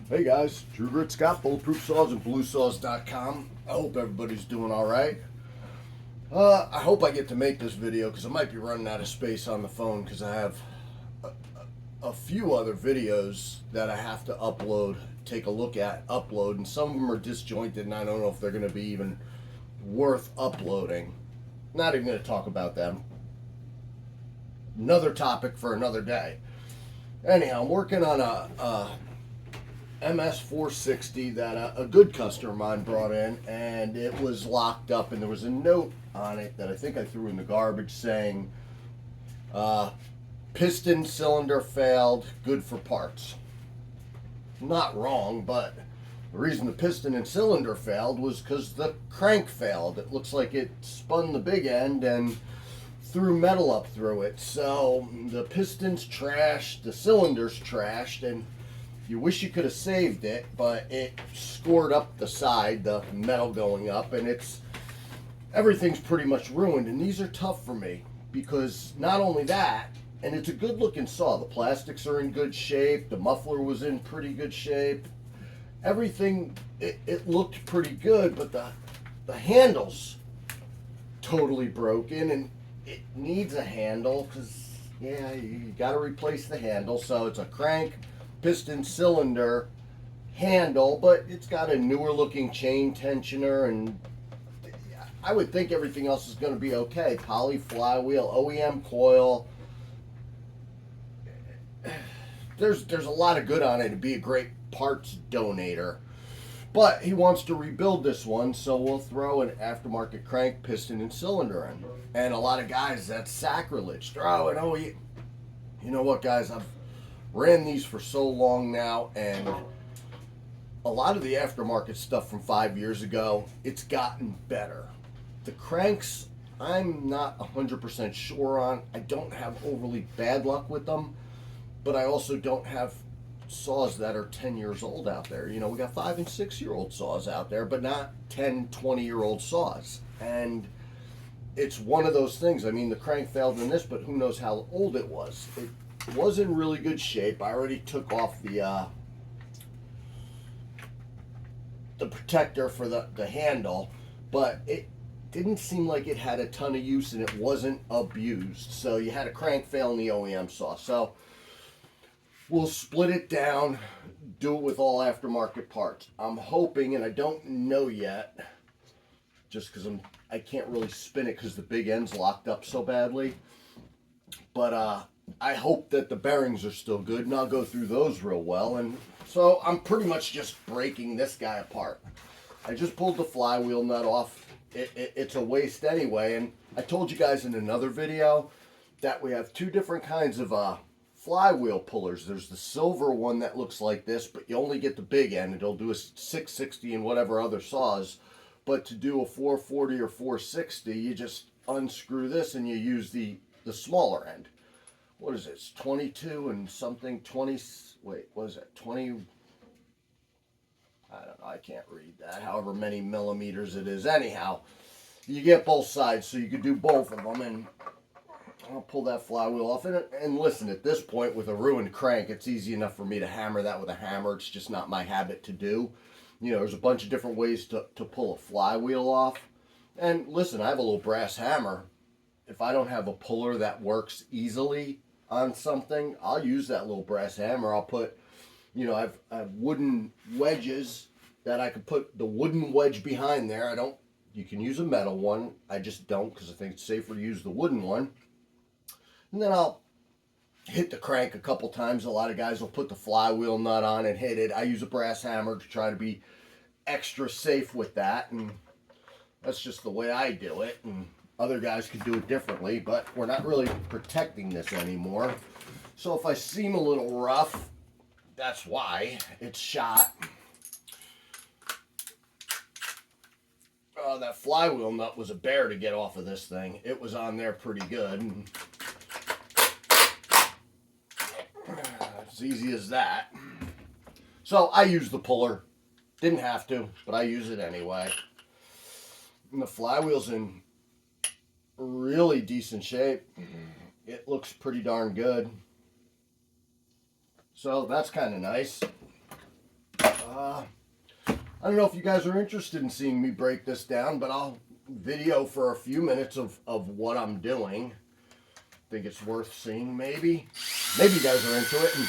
Hey guys, Drew Grit Scott, Bulletproof Saws and BLUESAWS.com. I hope everybody's doing alright. I hope I get to make this video because I might be running out of space on the phone because I have a few other videos that I have to upload, take a look at, upload, and some of them are disjointed and I don't know if they're going to be even worth uploading. Not even going to talk about them. Another topic for another day. Anyhow, I'm working on a ms460 that a good customer of mine brought in, and it was locked up, and there was a note on it that I think I threw in the garbage saying piston cylinder failed, good for parts. Not wrong, but the reason the piston and cylinder failed was because the crank failed. It looks like it spun the big end and threw metal up through it. So the piston's trashed, the cylinder's trashed, and you wish you could have saved it, but it scored up the side, the metal going up, and everything's pretty much ruined. And these are tough for me because not only that, and it's a good looking saw. The plastics are in good shape. The muffler was in pretty good shape. Everything, it looked pretty good, but the handle's totally broken, and it needs a handle because, yeah, you got to replace the handle. So it's a crank, piston, cylinder, handle, but it's got a newer looking chain tensioner, and I would think everything else is going to be okay. Poly flywheel, OEM coil. There's a lot of good on it to be a great parts donator. But he wants to rebuild this one, so we'll throw an aftermarket crank, piston, and cylinder in. And a lot of guys, that's sacrilege. Throw an OEM. You know what, guys? I've ran these for so long now, and a lot of the aftermarket stuff from 5 years ago, it's gotten better. The cranks, I'm not 100% sure on. I don't have overly bad luck with them, but I also don't have saws that are 10 years old out there. You know, we got 5 and 6 year old saws out there, but not 10, 20-year-old saws. And it's one of those things. I mean, the crank failed in this, but who knows how old it was. It was in really good shape. I already took off the protector for the handle, but it didn't seem like it had a ton of use and it wasn't abused. So you had a crank fail in the OEM saw. So we'll split it down, do it with all aftermarket parts. I'm hoping, and I don't know yet, just because I can't really spin it because the big end's locked up so badly. But I hope that the bearings are still good, and I'll go through those real well. And so I'm pretty much just breaking this guy apart. I just pulled the flywheel nut off. It's a waste anyway. And I told you guys in another video that we have two different kinds of flywheel pullers. There's the silver one that looks like this, but you only get the big end. It'll do a 660 and whatever other saws. But to do a 440 or 460, you just unscrew this and you use the smaller end. What is this? 22 and something, 20, wait, what is that? 20, I don't know, I can't read that, however many millimeters it is. Anyhow, you get both sides, so you could do both of them, and I'll pull that flywheel off. And listen, at this point, with a ruined crank, it's easy enough for me to hammer that with a hammer. It's just not my habit to do. You know, there's a bunch of different ways to pull a flywheel off. And listen, I have a little brass hammer. If I don't have a puller that works easily on something, I'll use that little brass hammer. I'll put, you know, I have wooden wedges that I could put the wooden wedge behind there. You can use a metal one. I just don't because I think it's safer to use the wooden one. And then I'll hit the crank a couple times. A lot of guys will put the flywheel nut on and hit it. I use a brass hammer to try to be extra safe with that, and that's just the way I do it. And other guys could do it differently, but we're not really protecting this anymore. So if I seem a little rough, that's why. It's shot. Oh, that flywheel nut was a bear to get off of this thing. It was on there pretty good. And as easy as that. So I use the puller. Didn't have to, but I use it anyway. And the flywheel's in really decent shape. It looks pretty darn good. So that's kind of nice. I don't know if you guys are interested in seeing me break this down, but I'll video for a few minutes of what I'm doing. Think it's worth seeing, maybe. Maybe you guys are into it. And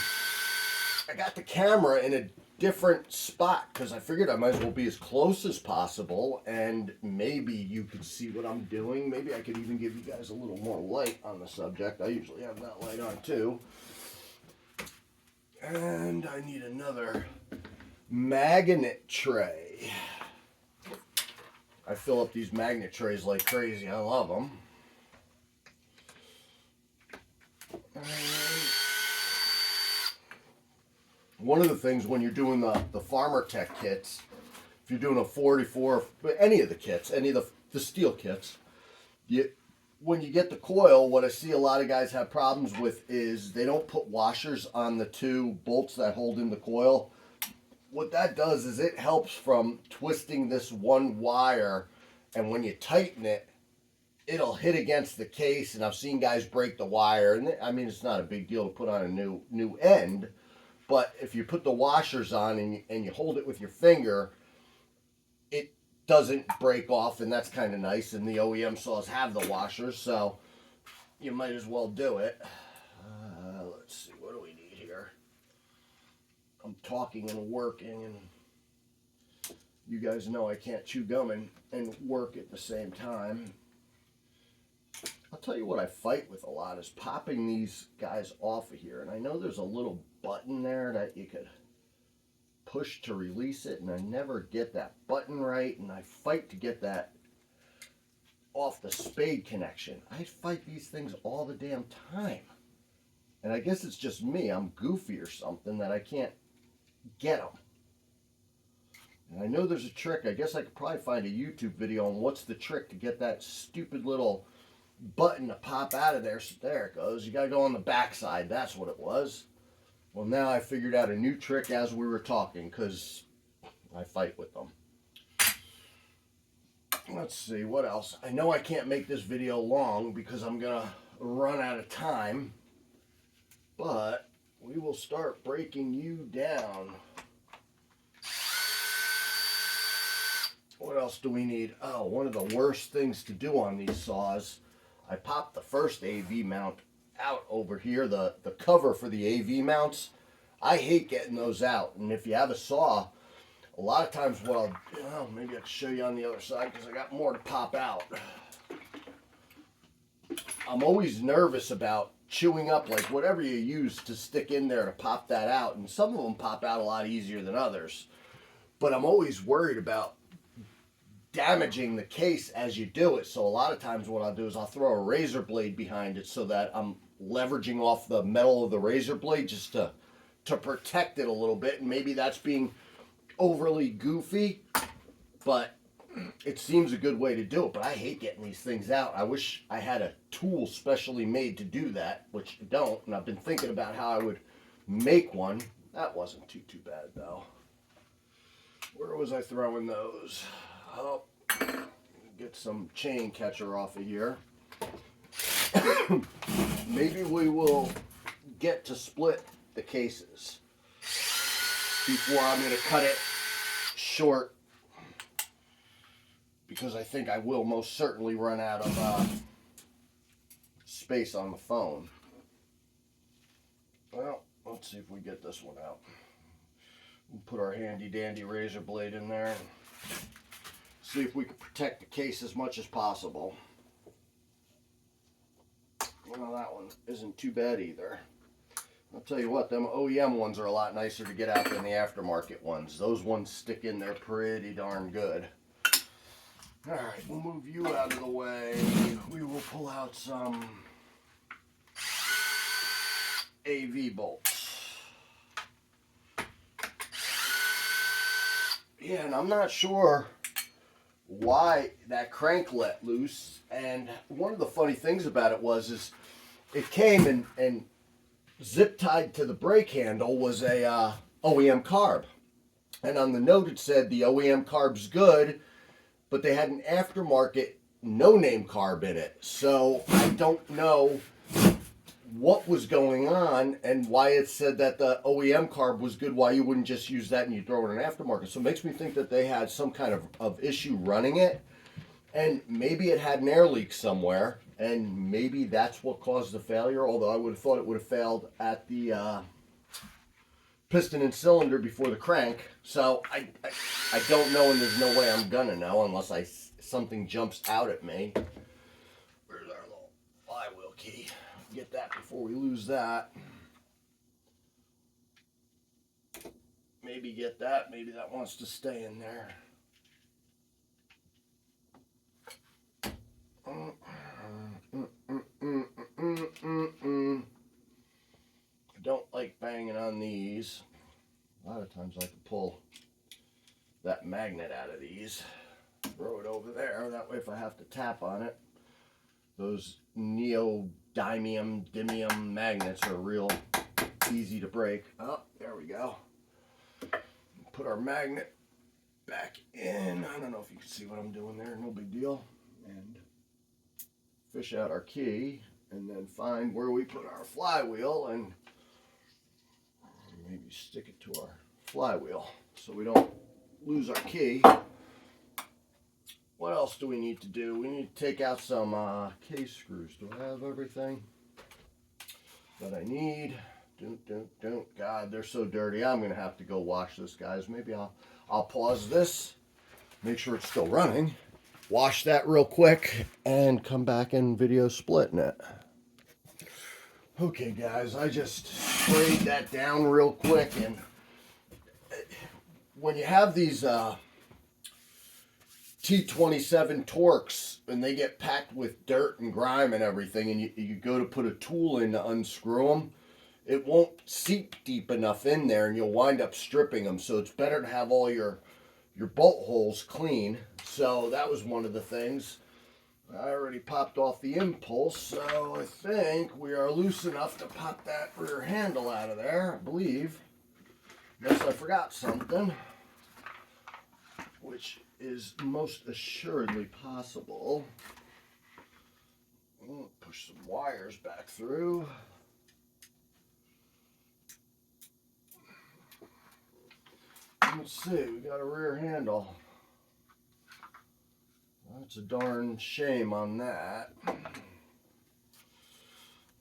I got the camera in a different spot because I figured I might as well be as close as possible, and maybe you could see what I'm doing. Maybe I could even give you guys a little more light on the subject. I usually have that light on too. And I need another magnet tray. I fill up these magnet trays like crazy. I love them. And one of the things when you're doing the Farmer Tech kits, if you're doing a 44, any of the kits, any of the steel kits, when you get the coil, what I see a lot of guys have problems with is they don't put washers on the two bolts that hold in the coil. What that does is it helps from twisting this one wire, and when you tighten it, it'll hit against the case, and I've seen guys break the wire, and I mean, it's not a big deal to put on a new end, but if you put the washers on and you hold it with your finger, it doesn't break off, and that's kind of nice, and the OEM saws have the washers, so you might as well do it. Let's see, what do we need here? I'm talking and working, and you guys know I can't chew gum and work at the same time. I'll tell you what I fight with a lot is popping these guys off of here, and I know there's a little button there that you could push to release it, and I never get that button right, and I fight to get that off the spade connection. I fight these things all the damn time, and I guess it's just me. I'm goofy or something that I can't get them. And I know there's a trick. I guess I could probably find a YouTube video on what's the trick to get that stupid little button to pop out of there. So there it goes. You gotta go on the back side. That's what it was. Well, now I figured out a new trick as we were talking, because I fight with them. Let's see, what else? I know I can't make this video long because I'm gonna run out of time, but we will start breaking you down. What else do we need? Oh, one of the worst things to do on these saws, I popped the first AV mount out over here, the cover for the AV mounts. I hate getting those out, and if you have a saw, a lot of times what I'll do, oh, maybe I can show you on the other side because I got more to pop out. I'm always nervous about chewing up like whatever you use to stick in there to pop that out, and some of them pop out a lot easier than others, but I'm always worried about damaging the case as you do it. So a lot of times what I'll do is I'll throw a razor blade behind it so that I'm leveraging off the metal of the razor blade just to protect it a little bit. And maybe that's being overly goofy, but it seems a good way to do it. But I hate getting these things out. I wish I had a tool specially made to do that, which I don't, and I've been thinking about how I would make one. That wasn't too bad though. Where was I throwing those? Oh, get some chain catcher off of here. Maybe we will get to split the cases before I'm going to cut it short, because I think I will most certainly run out of space on the phone. Well, let's see if we get this one out. We'll put our handy dandy razor blade in there and see if we can protect the case as much as possible. Well, that one isn't too bad either. I'll tell you what, them OEM ones are a lot nicer to get out than the aftermarket ones. Those ones stick in there pretty darn good. Alright, we'll move you out of the way. We will pull out some AV bolts. Yeah, and I'm not sure why that crank let loose, and one of the funny things about it was it came and zip tied to the brake handle was a OEM carb, and on the note it said the OEM carb's good, but they had an aftermarket no-name carb in it. So I don't know what was going on and why it said that the OEM carb was good, why you wouldn't just use that and you throw it in aftermarket. So it makes me think that they had some kind of issue running it, and maybe it had an air leak somewhere, and maybe that's what caused the failure, although I would have thought it would have failed at the piston and cylinder before the crank. So I don't know, and there's no way I'm gonna know unless something jumps out at me. Where's our little flywheel key? Get that before we lose that. Maybe get that. Maybe that wants to stay in there. I don't like banging on these. A lot of times I can pull that magnet out of these, throw it over there. That way if I have to tap on it, those neodymium magnets are real easy to break. Oh, there we go. Put our magnet back in. I don't know if you can see what I'm doing there. No big deal. And fish out our key, and then find where we put our flywheel, and maybe stick it to our flywheel so we don't lose our key. What else do we need to do? We need to take out some case screws. Do I have everything that I need? God, they're so dirty. I'm gonna have to go wash this, guys. Maybe I'll pause this, make sure it's still running, wash that real quick, and come back and video splitting it. Okay, guys, I just sprayed that down real quick, and when you have these T27 Torx and they get packed with dirt and grime and everything, and you go to put a tool in to unscrew them, it won't seep deep enough in there, and you'll wind up stripping them. So it's better to have all your bolt holes clean. So that was one of the things. I already popped off the impulse, so I think we are loose enough to pop that rear handle out of there, I believe. Unless I forgot something, which is most assuredly possible. Push some wires back through. Let's see, we got a rear handle. That's a darn shame on that.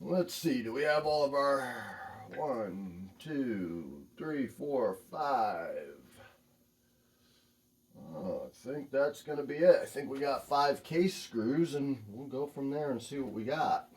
Let's see, do we have all of our 1, 2, 3, 4, 5? Oh, I think that's going to be it. I think we got 5 case screws, and we'll go from there and see what we got.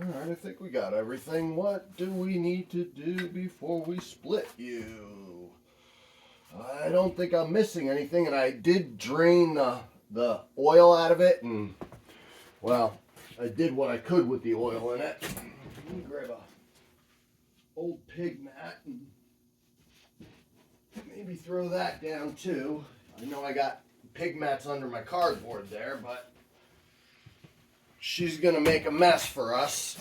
Alright, I think we got everything. What do we need to do before we split you? I don't think I'm missing anything, and I did drain the oil out of it, and, well, I did what I could with the oil in it. Let me grab a old pig mat and maybe throw that down too. I know I got pig mats under my cardboard there, but she's gonna make a mess for us.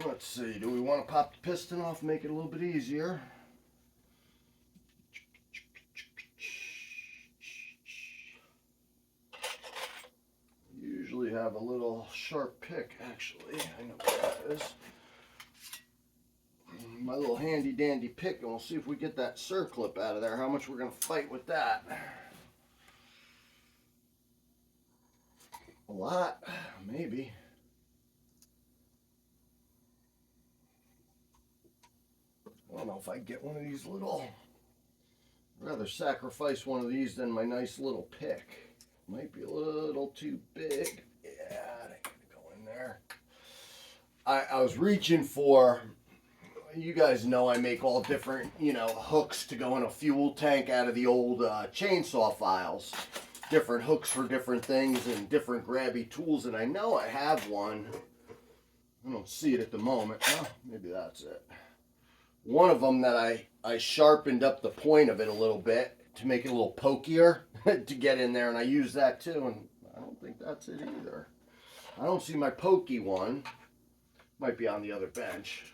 Let's see, do we want to pop the piston off, make it a little bit easier? Usually have a little sharp pick, actually. I know what that is. My little handy dandy pick, and we'll see if we get that circlip out of there, how much we're going to fight with that. a lot, maybe. I don't know if I can get one of these little, I'd rather sacrifice one of these than my nice little pick. Might be a little too big. Yeah, it ain't gonna go in there. I was reaching for, you guys know I make all different, hooks to go in a fuel tank out of the old chainsaw files. Different hooks for different things and different grabby tools, and I know I have one. I don't see it at the moment. Oh, maybe that's it. One of them that I sharpened up the point of it a little bit to make it a little pokier to get in there, and I use that too, and I don't think that's it either. I don't see my pokey one. Might be on the other bench.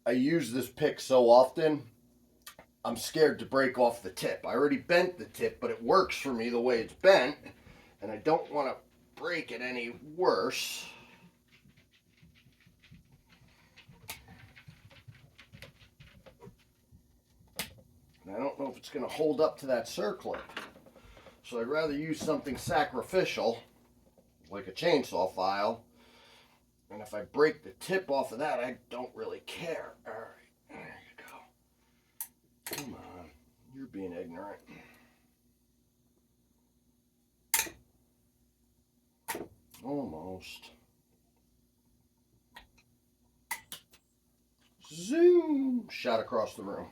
I use this pick so often, I'm scared to break off the tip. I already bent the tip, but it works for me the way it's bent, and I don't want to break it any worse. And I don't know if it's going to hold up to that circlip. So I'd rather use something sacrificial, like a chainsaw file. And if I break the tip off of that, I don't really care. All right, there you go. Come on, you're being ignorant. Almost. Zoom! Shot across the room.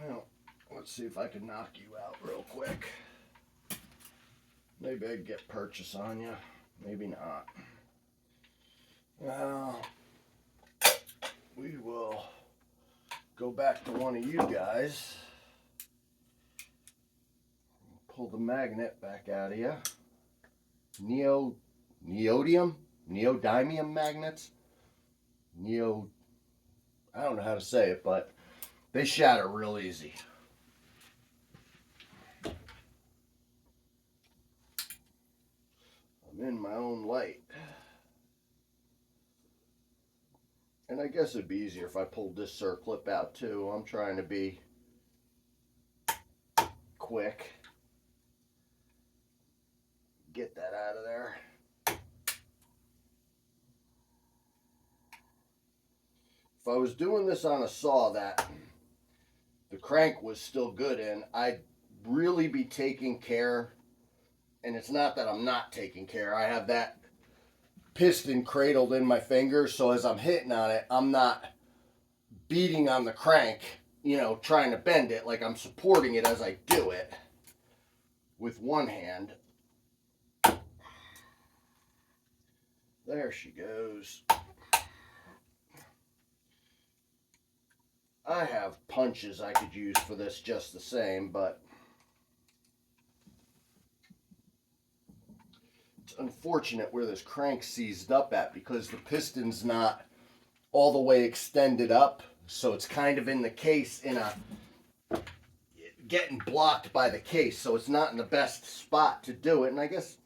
Well, let's see if I can knock you out real quick. Maybe I'd get purchase on you. Maybe not. Well, we will go back to one of you guys. Pull the magnet back out of you. Neodymium magnets. I don't know how to say it, but they shatter real easy. I'm in my own light. And I guess it'd be easier if I pulled this circlip out too. I'm trying to be quick. Get that out of there. If I was doing this on a saw that the crank was still good in, I'd really be taking care, and it's not that I'm not taking care. I have that piston cradled in my fingers, so as I'm hitting on it, I'm not beating on the crank, trying to bend it. Like I'm supporting it as I do it with one hand. There she goes. I have punches I could use for this just the same, but it's unfortunate where this crank's seized up at because the piston's not all the way extended up, so it's kind of in the case getting blocked by the case, so it's not in the best spot to do it. And I guess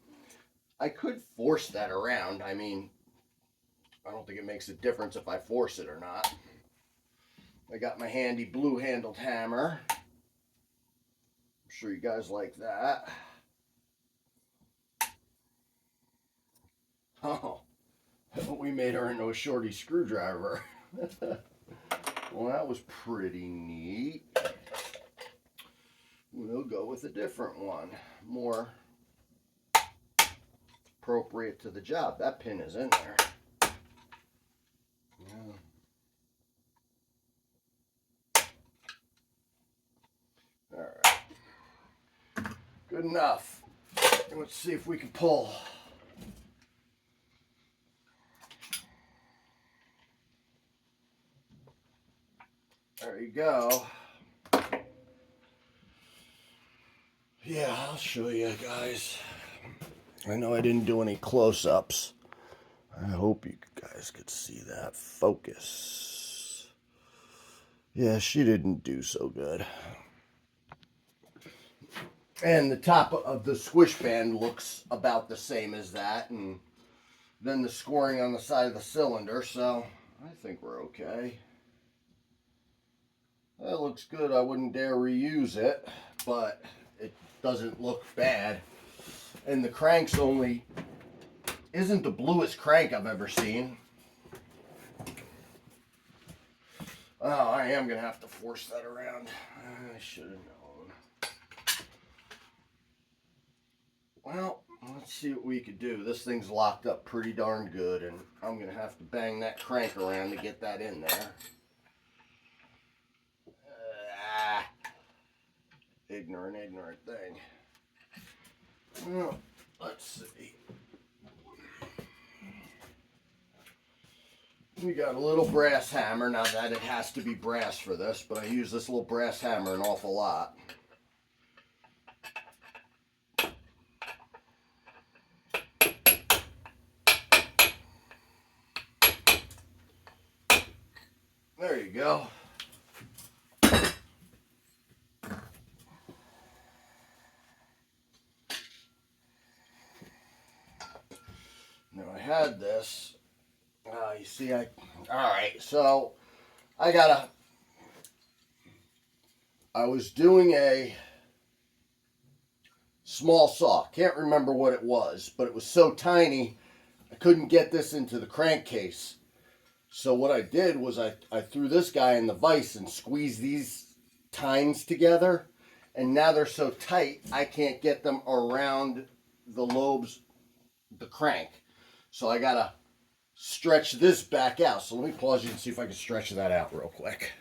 I could force that around. I mean, I don't think it makes a difference if I force it or not. I got my handy blue handled hammer. I'm sure you guys like that. Oh, we made her into a shorty screwdriver. Well, that was pretty neat. We'll go with a different one. More appropriate to the job. That pin is in there. Yeah. All right. Good enough. Let's see if we can pull. There you go. Yeah, I'll show you guys. I know I didn't do any close-ups. I hope you guys could see that. Focus. Yeah, she didn't do so good. And the top of the squish band looks about the same as that, and then the scoring on the side of the cylinder, so I think we're okay. That looks good. I wouldn't dare reuse it, but it doesn't look bad. And the crank's only isn't the bluest crank I've ever seen. Oh, I am gonna have to force that around. I should have known. Well, let's see what we could do. This thing's locked up pretty darn good, and I'm gonna have to bang that crank around to get that in there. Ignorant thing. Well, let's see. We got a little brass hammer. Now that it has to be brass for this, but I use this little brass hammer an awful lot. There you go. Now I had this. You see, all right, so I was doing a small saw. Can't remember what it was, but it was so tiny, I couldn't get this into the crankcase. So what I did was I threw this guy in the vise and squeezed these tines together, and now they're so tight, I can't get them around the lobes, the crank. So I gotta stretch this back out. So let me pause you and see if I can stretch that out real quick.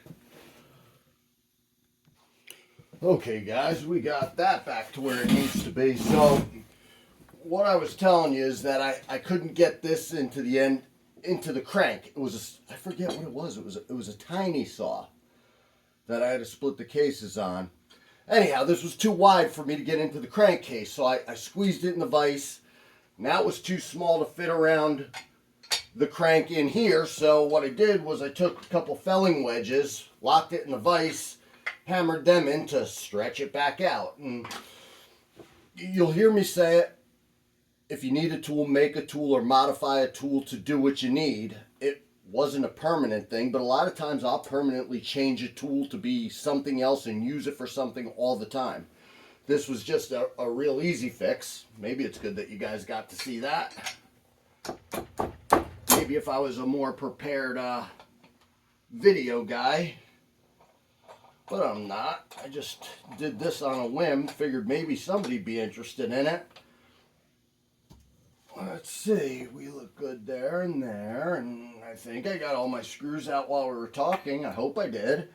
Okay guys, we got that back to where it needs to be. So what I was telling you is that I couldn't get this into the crank. It was I forget what it was. It was a tiny saw that I had to split the cases on. Anyhow, this was too wide for me to get into the crankcase, so I squeezed it in the vise. Now it was too small to fit around the crank in here, so what I did was I took a couple felling wedges, locked it in the vise, hammered them in to stretch it back out. And you'll hear me say it, if you need a tool, make a tool or modify a tool to do what you need. It wasn't a permanent thing, but a lot of times I'll permanently change a tool to be something else and use it for something all the time. This was just a real easy fix. Maybe it's good that you guys got to see that. Maybe if I was a more prepared video guy, but I'm not. I just did this on a whim, figured maybe somebody'd be interested in it. Let's see, we look good there, and I think I got all my screws out while we were talking. I hope I did.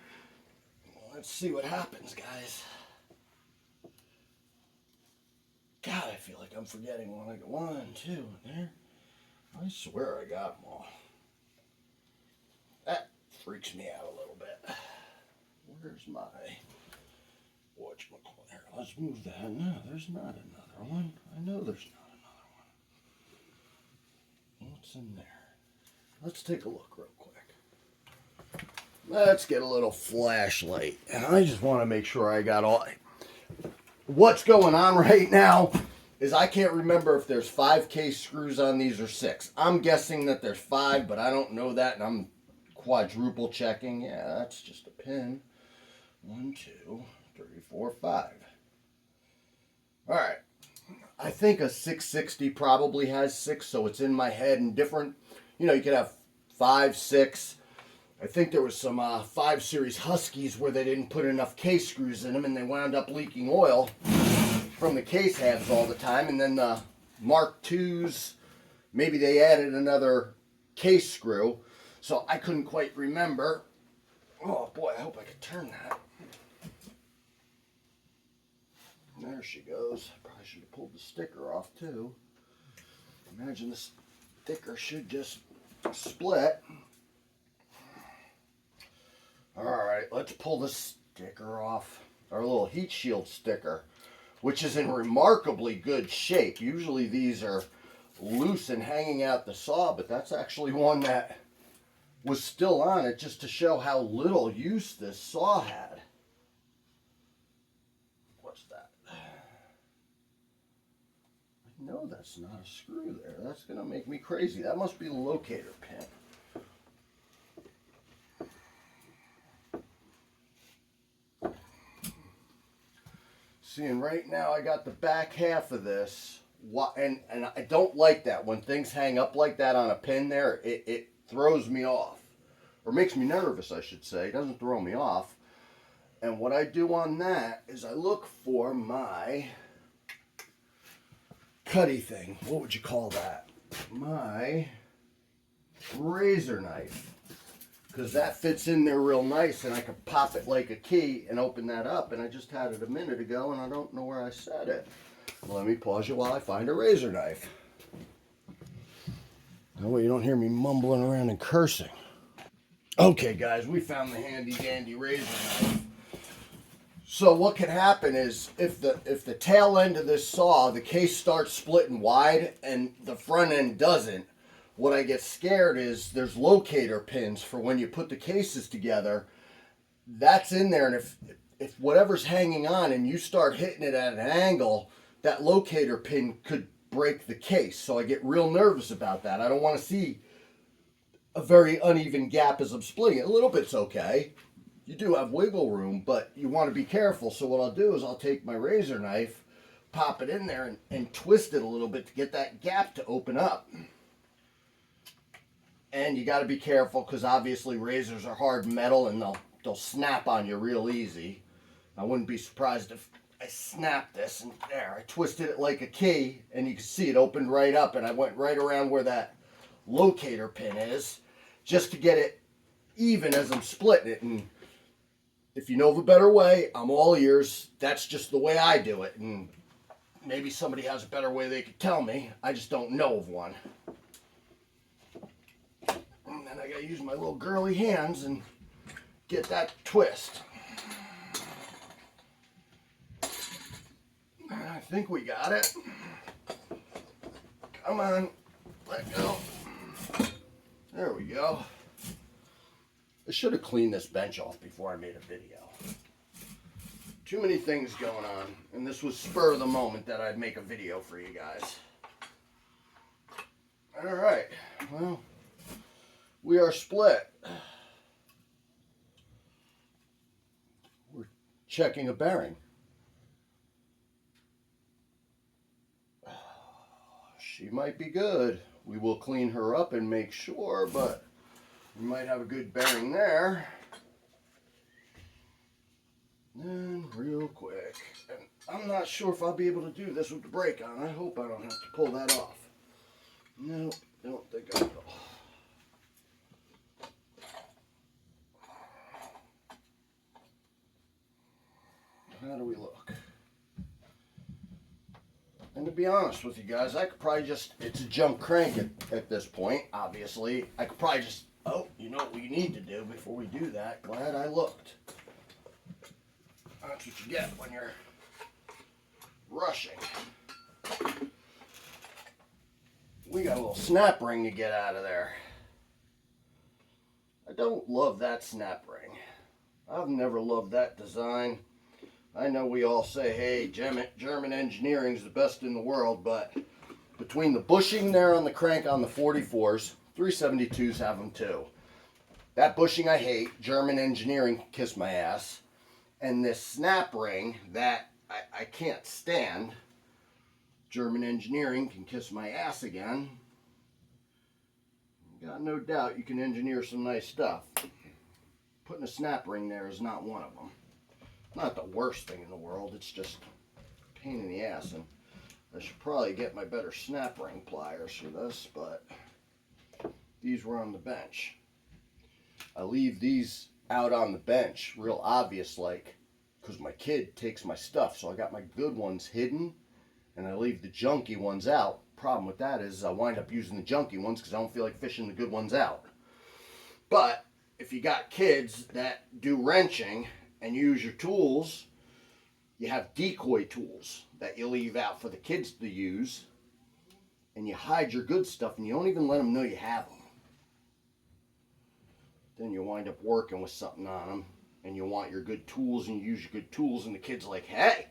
Let's see what happens, guys. God, I feel like I'm forgetting one. I got 1, 2 in there. I swear I got them all. That freaks me out a little bit. Where's my whatchamacallit? Let's move that. No, there's not another one. I know there's not another one. What's in there? Let's take a look real quick. Let's get a little flashlight. And I just want to make sure I got all... What's going on right now is I can't remember if there's 5 case screws on these or 6. I'm guessing that there's 5, but I don't know that, and I'm quadruple checking. Yeah, that's just a pin. 1, 2, 3, 4, 5. All right. I think a 660 probably has 6, so it's in my head and different. You know, you could have 5, 6. I think there was some 5 Series Huskies where they didn't put enough case screws in them, and they wound up leaking oil from the case halves all the time. And then the Mark IIs, maybe they added another case screw, so I couldn't quite remember. Oh boy, I hope I could turn that. There she goes. Probably should have pulled the sticker off too. Imagine the sticker should just split. Alright, let's pull the sticker off. Our little heat shield sticker, which is in remarkably good shape. Usually these are loose and hanging out the saw, but that's actually one that was still on it just to show how little use this saw had. What's that? No, that's not a screw there. That's going to make me crazy. That must be the locator pin. See, and right now I got the back half of this, and I don't like that when things hang up like that on a pin there. It throws me off, or makes me nervous, I should say. It doesn't throw me off. And what I do on that is I look for my cutty thing. What would you call that? My razor knife. Because that fits in there real nice, and I can pop it like a key and open that up. And I just had it a minute ago, and I don't know where I set it. Let me pause you while I find a razor knife. That way you don't hear me mumbling around and cursing. Okay, guys, we found the handy dandy razor knife. So what can happen is if the tail end of this saw, the case starts splitting wide and the front end doesn't, what I get scared is there's locator pins for when you put the cases together. That's in there, and if whatever's hanging on and you start hitting it at an angle, that locator pin could break the case. So I get real nervous about that. I don't want to see a very uneven gap as I'm splitting it. A little bit's okay. You do have wiggle room, but you want to be careful. So what I'll do is I'll take my razor knife, pop it in there, and twist it a little bit to get that gap to open up. And you got to be careful because obviously razors are hard metal and they'll snap on you real easy. I wouldn't be surprised if I snapped this, and there, I twisted it like a key, and you can see it opened right up, and I went right around where that locator pin is just to get it even as I'm splitting it. And if you know of a better way, I'm all ears. That's just the way I do it, and maybe somebody has a better way they could tell me. I just don't know of one. And then I gotta use my little girly hands and get that twist. I think we got it. Come on, let go. There we go. I should have cleaned this bench off before I made a video. Too many things going on, and this was spur of the moment that I'd make a video for you guys. All right, well, we are split. We're checking a bearing. She might be good. We will clean her up and make sure, but we might have a good bearing there. And real quick, and I'm not sure if I'll be able to do this with the brake on. I hope I don't have to pull that off. No, don't think I will. How do we look? And to be honest with you guys, I could probably just, it's a junk crank at this point, obviously. I could probably just, oh, you know what we need to do before we do that? Glad I looked. That's what you get when you're rushing. We got a little snap ring to get out of there. I don't love that snap ring. I've never loved that design. I know we all say, hey, German engineering is the best in the world, but between the bushing there on the crank on the 44s, 372s have them too. That bushing I hate, German engineering can kiss my ass, and this snap ring that I can't stand, German engineering can kiss my ass again. Got no doubt you can engineer some nice stuff. Putting a snap ring there is not one of them. Not the worst thing in the world, it's just a pain in the ass, and I should probably get my better snap ring pliers for this, but these were on the bench. I leave these out on the bench, real obvious like, because my kid takes my stuff, so I got my good ones hidden, and I leave the junky ones out. Problem with that is I wind up using the junky ones because I don't feel like fishing the good ones out. But if you got kids that do wrenching and use your tools, you have decoy tools that you leave out for the kids to use, and you hide your good stuff and you don't even let them know you have them. Then you wind up working with something on them, and you want your good tools and you use your good tools, and the kid's like, hey,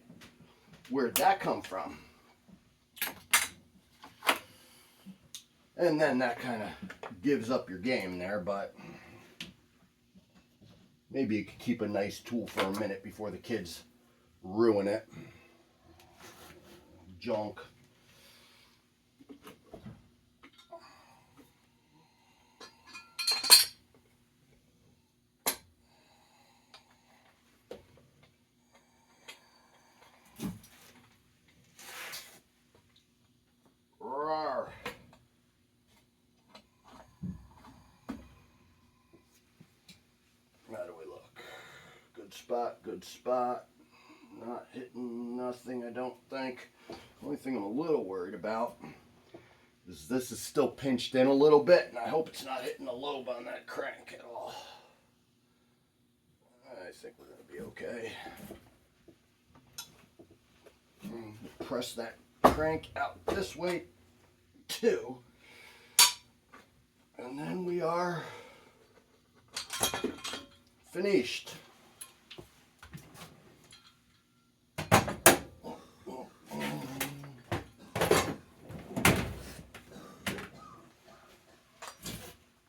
where'd that come from? And then that kind of gives up your game there, but maybe you could keep a nice tool for a minute before the kids ruin it. junk. Rawr. How do we look? Good spot, good spot. Not hitting nothing, I don't think. Only thing I'm a little worried about is this is still pinched in a little bit, and I hope it's not hitting the lobe on that crank at all. I think we're going to be okay. Press that crank out this way too, and then we are finished.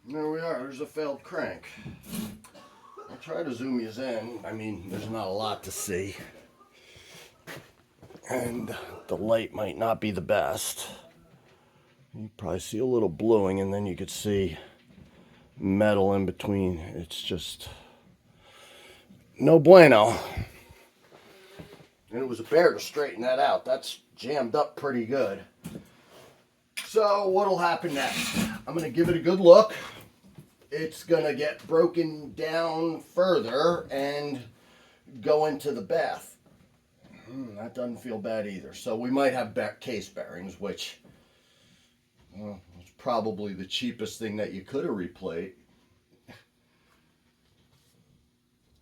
There we are, there's a failed crank. I'll try to zoom you in. I mean, there's not a lot to see. And the light might not be the best. You probably see a little bluing, and then you could see metal in between. It's just no bueno. And it was a bear to straighten that out. That's jammed up pretty good. So what'll happen next? I'm going to give it a good look. It's going to get broken down further and go into the bath. That doesn't feel bad either. So we might have case bearings, which is probably the cheapest thing that you could have replaced.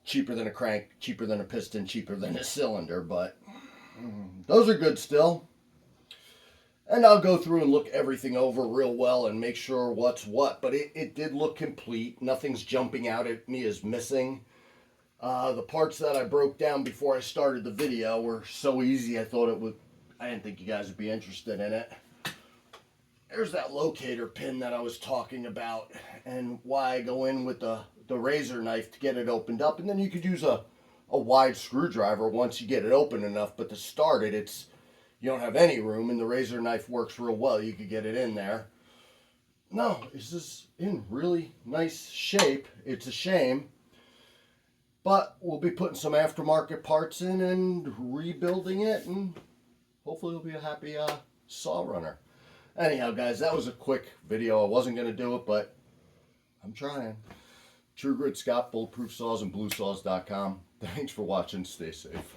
Cheaper than a crank, cheaper than a piston, cheaper than a cylinder, but those are good still. And I'll go through and look everything over real well and make sure what's what. But it did look complete. Nothing's jumping out at me as missing. The parts that I broke down before I started the video were so easy I didn't think you guys would be interested in it. There's that locator pin that I was talking about and why I go in with the razor knife to get it opened up. And then you could use a wide screwdriver once you get it open enough. But to start it, you don't have any room, and the razor knife works real well. You could get it in there. No, this is in really nice shape. It's a shame. But we'll be putting some aftermarket parts in and rebuilding it, and hopefully it'll be a happy saw runner. Anyhow, guys, that was a quick video. I wasn't going to do it, but I'm trying. True Grit Scott, Bulletproof Saws, and BLUESAWS.com. Thanks for watching. Stay safe.